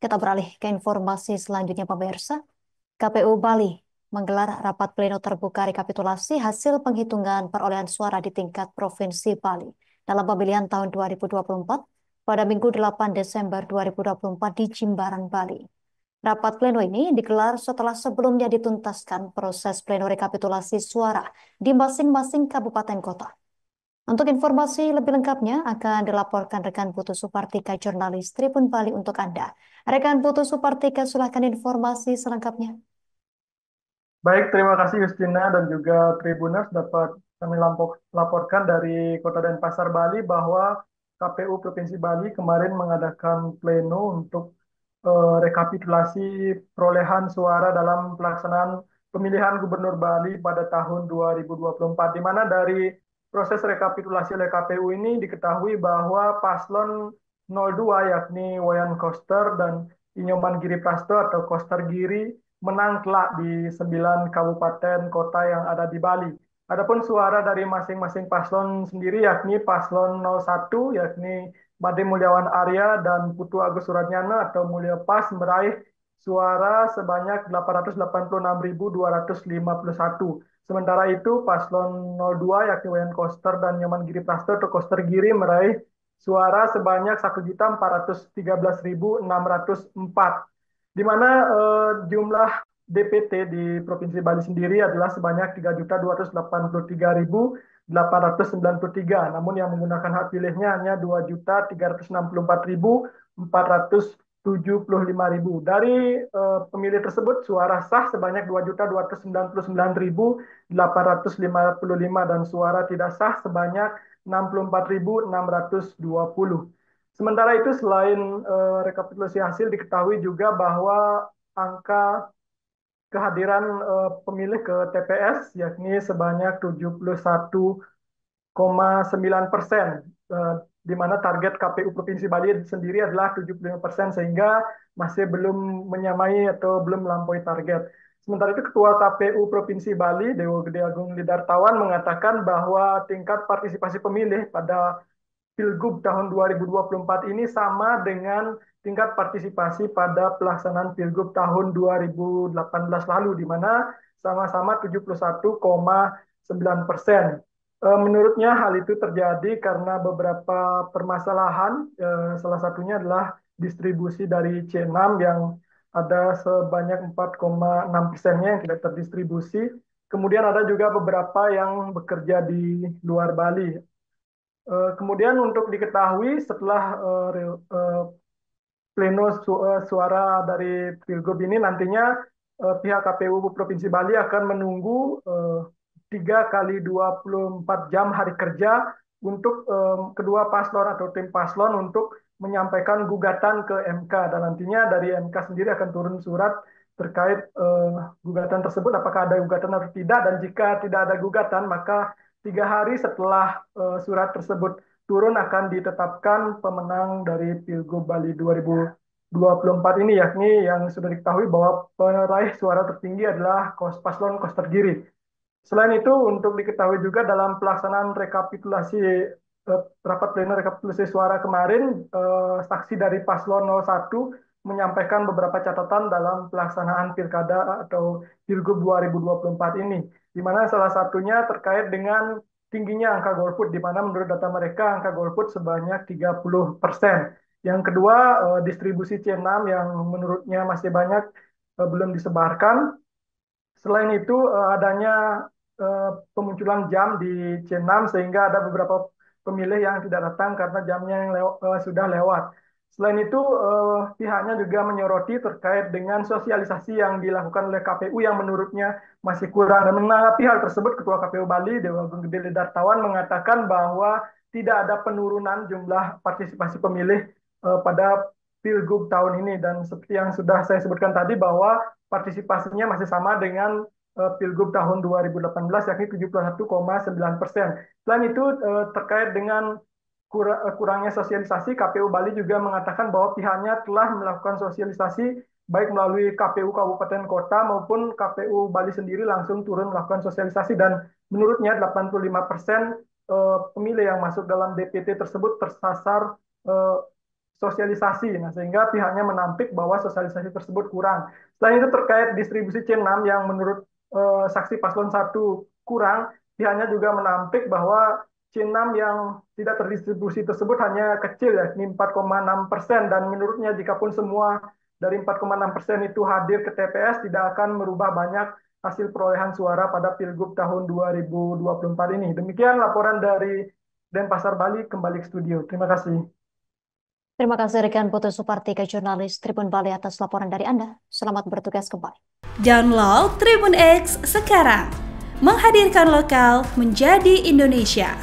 Kita beralih ke informasi selanjutnya, pemirsa. KPU Bali menggelar rapat pleno terbuka rekapitulasi hasil penghitungan perolehan suara di tingkat Provinsi Bali dalam pemilihan tahun 2024 pada Minggu 8 Desember 2024 di Jimbaran, Bali. Rapat pleno ini digelar setelah sebelumnya dituntaskan proses pleno rekapitulasi suara di masing-masing kabupaten kota. Untuk informasi lebih lengkapnya akan dilaporkan rekan Putu Supartika, jurnalis Tribun Bali untuk Anda. Rekan Putu Supartika, silahkan informasi selengkapnya. Baik, terima kasih Justina dan juga Tribuners dapat kami laporkan dari Kota Denpasar, Bali bahwa KPU Provinsi Bali kemarin mengadakan pleno untuk rekapitulasi perolehan suara dalam pelaksanaan pemilihan Gubernur Bali pada tahun 2024, di mana dari proses rekapitulasi oleh KPU ini diketahui bahwa paslon 02 yakni Wayan Koster dan Inyoman Giri Prasto atau Koster Giri menang telak di 9 kabupaten kota yang ada di Bali. Adapun suara dari masing-masing paslon sendiri yakni paslon 01 yakni Made Mulyawan Arya dan Putu Agus Suratnyana atau Mulya Pas meraih suara sebanyak 886.251. Sementara itu paslon 02 yakni Wayan Koster dan Nyoman Giri Prasto atau Koster Giri meraih suara sebanyak 1.413.604, di mana jumlah DPT di Provinsi Bali sendiri adalah sebanyak 3.283.893. Namun yang menggunakan hak pilihnya hanya 2.364.475. Dari pemilih tersebut, suara sah sebanyak 2.299.855 dan suara tidak sah sebanyak 64.620. Sementara itu, selain rekapitulasi hasil, diketahui juga bahwa angka kehadiran pemilih ke TPS yakni sebanyak 71,9%, di mana target KPU Provinsi Bali sendiri adalah 75%, sehingga masih belum menyamai atau belum melampaui target. Sementara itu, Ketua KPU Provinsi Bali, Dewo Gede Agung Lidartawan, mengatakan bahwa tingkat partisipasi pemilih pada Pilgub tahun 2024 ini sama dengan tingkat partisipasi pada pelaksanaan Pilgub tahun 2018 lalu, di mana sama-sama 71,9%. Menurutnya hal itu terjadi karena beberapa permasalahan, salah satunya adalah distribusi dari C6 yang ada sebanyak 4,6%-nya yang tidak terdistribusi. Kemudian ada juga beberapa yang bekerja di luar Bali. Kemudian untuk diketahui setelah pleno suara dari Pilgub ini nantinya pihak KPU Provinsi Bali akan menunggu 3 kali 24 jam hari kerja untuk kedua paslon atau tim paslon untuk menyampaikan gugatan ke MK, dan nantinya dari MK sendiri akan turun surat terkait gugatan tersebut, apakah ada gugatan atau tidak, dan jika tidak ada gugatan maka 3 hari setelah surat tersebut turun akan ditetapkan pemenang dari Pilgub Bali 2024 ini, yakni yang sudah diketahui bahwa peraih suara tertinggi adalah paslon Koster Giri. Selain itu, untuk diketahui juga dalam pelaksanaan rekapitulasi rapat pleno rekapitulasi suara kemarin, saksi dari paslon 01 menyampaikan beberapa catatan dalam pelaksanaan Pilkada atau Pilgub 2024 ini, di mana salah satunya terkait dengan tingginya angka golput, di mana menurut data mereka angka golput sebanyak 30%. Yang kedua, distribusi C6 yang menurutnya masih banyak belum disebarkan. Selain itu, adanya pemunculan jam di C6 sehingga ada beberapa pemilih yang tidak datang karena jamnya yang sudah lewat. Selain itu, pihaknya juga menyoroti terkait dengan sosialisasi yang dilakukan oleh KPU yang menurutnya masih kurang. Dan menanggapi hal tersebut, Ketua KPU Bali, Dewa Agung Gede Lidartawan, mengatakan bahwa tidak ada penurunan jumlah partisipasi pemilih pada Pilgub tahun ini. Dan seperti yang sudah saya sebutkan tadi bahwa partisipasinya masih sama dengan Pilgub tahun 2018 yakni 71,9%. Selain itu, terkait dengan kurangnya sosialisasi, KPU Bali juga mengatakan bahwa pihaknya telah melakukan sosialisasi baik melalui KPU Kabupaten Kota maupun KPU Bali sendiri langsung turun melakukan sosialisasi, dan menurutnya 85% pemilih yang masuk dalam DPT tersebut tersasar sosialisasi. Nah, sehingga pihaknya menampik bahwa sosialisasi tersebut kurang. Selain itu terkait distribusi C6 yang menurut saksi paslon 1 kurang, pihaknya juga menampik bahwa C6 yang tidak terdistribusi tersebut hanya kecil ya, ini 4,6%, dan menurutnya jika pun semua dari 4,6% itu hadir ke TPS tidak akan merubah banyak hasil perolehan suara pada Pilgub tahun 2024 ini. Demikian laporan dari Denpasar, Bali, kembali ke studio. Terima kasih. Terima kasih rekan Putu Supartika, jurnalis Tribun Bali atas laporan dari Anda. Selamat bertugas kembali. Download Tribun X sekarang. Menghadirkan lokal menjadi Indonesia.